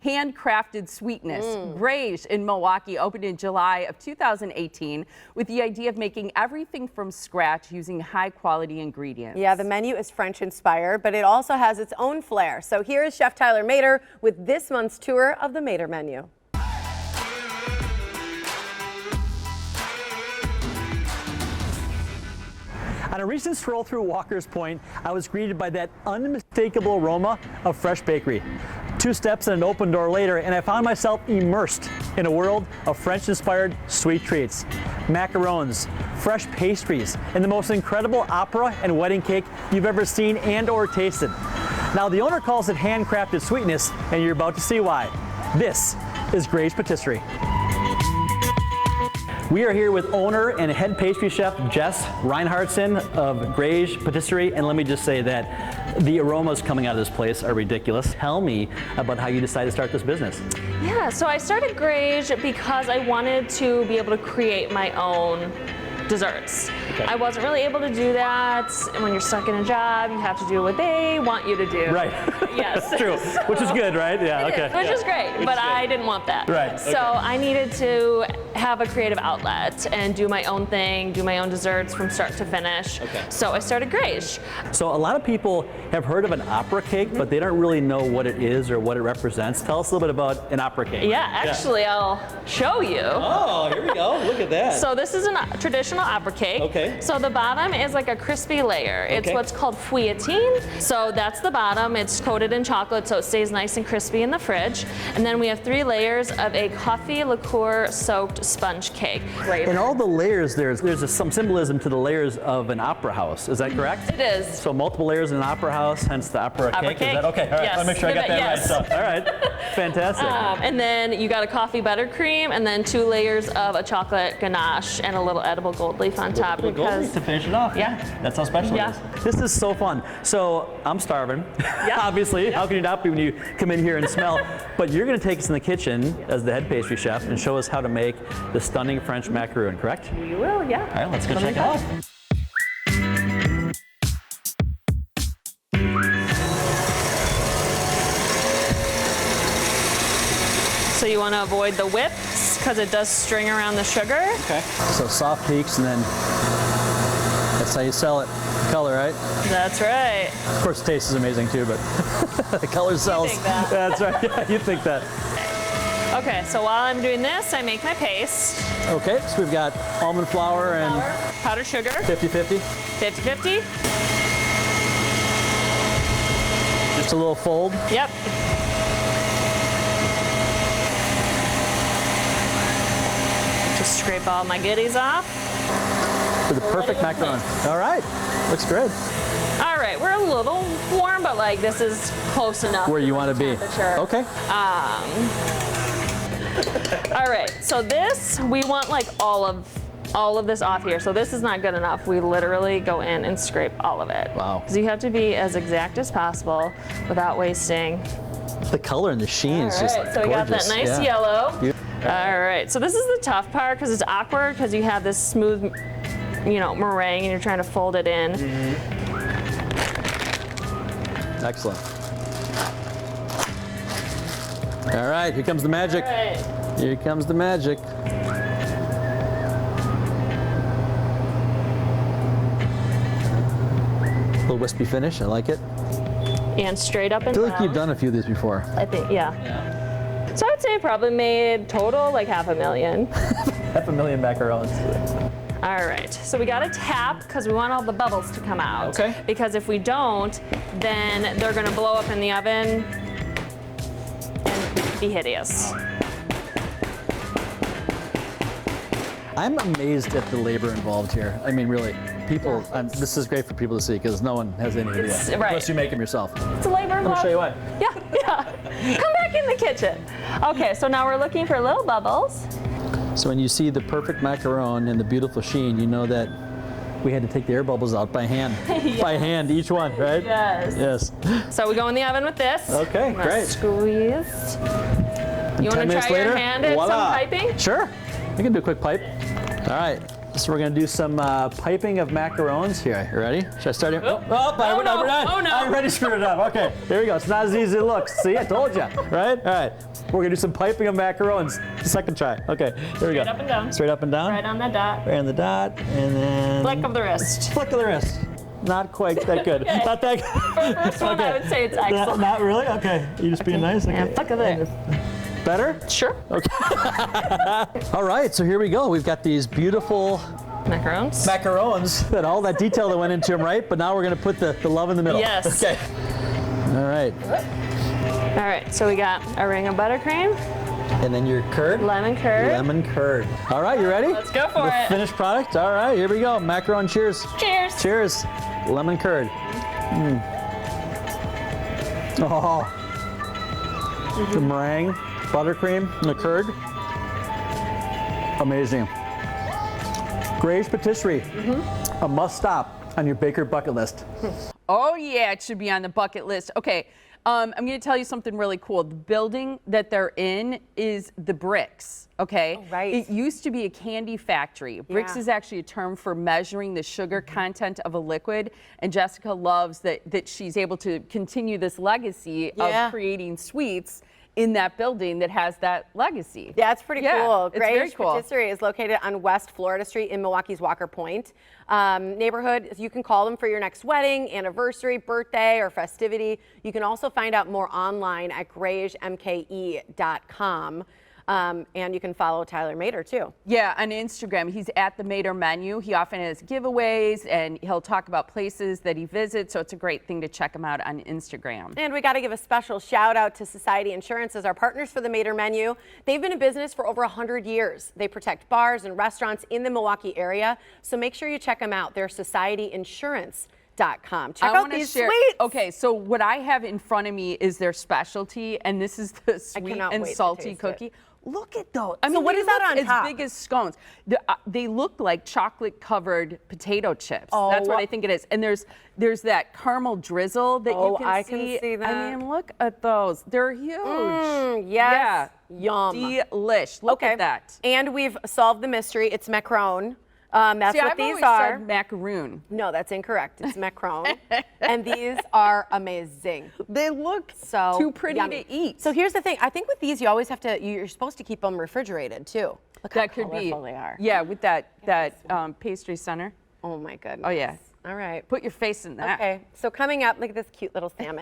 handcrafted sweetness. Greige in Milwaukee opened in July of 2018 with the idea of making everything from scratch using high-quality ingredients. Yeah, the menu is French-inspired, but it also has its own flair. So here's Chef Tyler Mader with this month's tour of the Mader menu. On a recent stroll through Walker's Point, I was greeted by that unmistakable aroma of fresh bakery. 2 steps and an open door later, and I found myself immersed in a world of French-inspired sweet treats, macarons, fresh pastries, and the most incredible opera and wedding cake you've ever seen and or tasted. Now, the owner calls it handcrafted sweetness, and you're about to see why. This is Greige Patisserie. We are here with owner and head pastry chef Jess Reinhardtson of Greige Patisserie, and let me just say that the aromas coming out of this place are ridiculous. Tell me about how you decided to start this business. Yeah, so I started Greige because I wanted to be able to create my own desserts. Okay. I wasn't really able to do that. And when you're stuck in a job, you have to do what they want you to do. Right. Yes. True. Which is good, right? Yeah. Okay. Which is great, but I didn't want that. Right. So I needed to have a creative outlet and do my own thing, do my own desserts from start to finish. Okay. So I started Greige. So a lot of people have heard of an opera cake, but they don't really know what it is or what it represents. Tell us a little bit about an opera cake. Yeah, actually, I'll show you. Oh, here we go. Look at that. So this is a traditional opera cake. Okay. So the bottom is like a crispy layer. It's Okay. what's called fouilletine. So that's the bottom. It's coated in chocolate so it stays nice and crispy in the fridge. And then we have 3 layers of a coffee liqueur soaked sponge cake. In all the layers, there's some symbolism to the layers of an opera house. Is that correct? It is. So multiple layers in an opera house, hence the opera Opera cake. cake. Is that okay? All right. Yes. Let me make sure I got that Yes. right. So, all right. Fantastic. And then you got a coffee buttercream and then 2 layers of a chocolate ganache and a little edible gold leaf on top. Gold leaf to finish it off. Yeah. That's how special Yeah. it is. This is so fun. So I'm starving, obviously. How can you not be when you come in here and smell? But you're going to take us in the kitchen as the head pastry chef and show us how to make the stunning French macaroon, correct? We will, yeah. All right, let's go check it out. So you want to avoid the whips because it does string around the sugar. Okay. So soft peaks, and then that's how you sell it. Color, right? That's right. Of course, the taste is amazing too, but the color sells. think that. That's right. Yeah, you think that. Okay, so while I'm doing this, I make my paste. Okay, so we've got almond flour and Powdered sugar, 50-50. 50-50. Just a little fold. Yep. Just scrape all my goodies off. For the perfect macaron. All right, looks good. All right, we're a little warm, but like this is close enough. Where you want to be. Temperature. Okay. All right, so this, we want like all of this off here. So this is not good enough. We literally go in and scrape all of it. Wow. Because you have to be as exact as possible without wasting. The color and the sheen is just So we got that gorgeous. nice Yeah. yellow. All right, so this is the tough part because it's awkward because you have this smooth, meringue and you're trying to fold it in. Excellent. All right, here comes the magic. All right. Here comes the magic. Little wispy finish, I like it. And straight up and I feel down. like you've done a few of these before. I think, yeah. So I'd say I probably made total like 500,000. 500,000 macarons. All right, so we gotta tap because we want all the bubbles to come out. Okay. Because if we don't, then they're gonna blow up in the oven and be hideous. I'm amazed at the labor involved here. I mean, really, people, this is great for people to see because no one has any idea. It's- right. Unless you make them yourself. It's a labor Let me involved. show you what. Yeah. Come back in the kitchen. Okay, so now we're looking for little bubbles. So when you see the perfect macaron and the beautiful sheen, you know that we had to take the air bubbles out by hand. Yes. By hand, each one, right? Yes. Yes. So we go in the oven with this. Okay, I'm gonna great. Squeeze. You 10 want to try minutes your later, hand at voila. some piping? Sure. We can do a quick pipe. All right. So we're going to do some piping of macarons here. You ready? Should I start here? Oh. We're no. done. Oh, no. I already screwed it up. Okay. Here we go. It's not as easy as it looks. See, I told you. Right? All right. We're gonna do some piping of macarons. Second try. Okay, here we go. Straight up and down. Straight up and down. Right on the dot. Right on the dot, and then Flick of the wrist. flick of the wrist. Not quite that good. Okay. Not that good. For first one, I would say it's excellent. Not really? Okay. You just being nice? Okay. And flick of the Better? Sure. All right, so here we go. We've got these beautiful Macarons. macarons and all that detail that went into them, right? But now we're gonna put the love in the middle. Yes. Okay. All right. All right, so we got a ring of buttercream, And then your curd? lemon curd. Lemon curd. All right, you ready? Let's go for the it. Finished product? All right, here we go. Macaron, cheers. Cheers. Cheers. Lemon curd. Oh. The meringue, buttercream, and the curd. Amazing. Greige Patisserie, a must stop on your baker bucket list. Oh yeah, it should be on the bucket list. Okay, I'm going to tell you something really cool. The building that they're in is the Bricks. Okay, Oh, right. It used to be a candy factory. Bricks Yeah. is actually a term for measuring the sugar content of a liquid, and Jessica loves that she's able to continue this legacy Yeah. of creating sweets in that building that has that legacy. Yeah, it's pretty Yeah, cool. it's very Greige cool. Patisserie is located on West Florida Street in Milwaukee's Walker Point neighborhood. You can call them for your next wedding, anniversary, birthday, or festivity. You can also find out more online at greigemke.com. And you can follow Tyler Mater too. Yeah, on Instagram, he's at the Mater Menu. He often has giveaways, and he'll talk about places that he visits, so it's a great thing to check him out on Instagram. And we got to give a special shout out to Society Insurance as our partners for the Mater Menu. They've been in business for over 100 years. They protect bars and restaurants in the Milwaukee area, so make sure you check them out. They're societyinsurance.com. Check out wanna these share- sweets. Okay, so what I have in front of me is their specialty, and this is the sweet cannot and wait to salty taste cookie. it. Look at those. I So mean, what they is that look on as top? big as scones. They look like chocolate-covered potato chips. Oh. That's what I think it is. And there's that caramel drizzle that Oh, you can I see. can see that. I mean, look at those. They're huge. Yes. Yeah. Yum. Delish. Look at that. And we've solved the mystery. It's macaron. That's See, what I've these always are. said macaroon. No, that's incorrect. It's macaron. And these are amazing. They look So too pretty yummy. to eat. So here's the thing. I think with these, you always have to, you're supposed to keep them refrigerated too. Look how That could be. colorful they are. Yeah, with that pastry center. Oh my goodness. Oh, yeah. All right. Put your face in that. Okay. So coming up, look at this cute little salmon.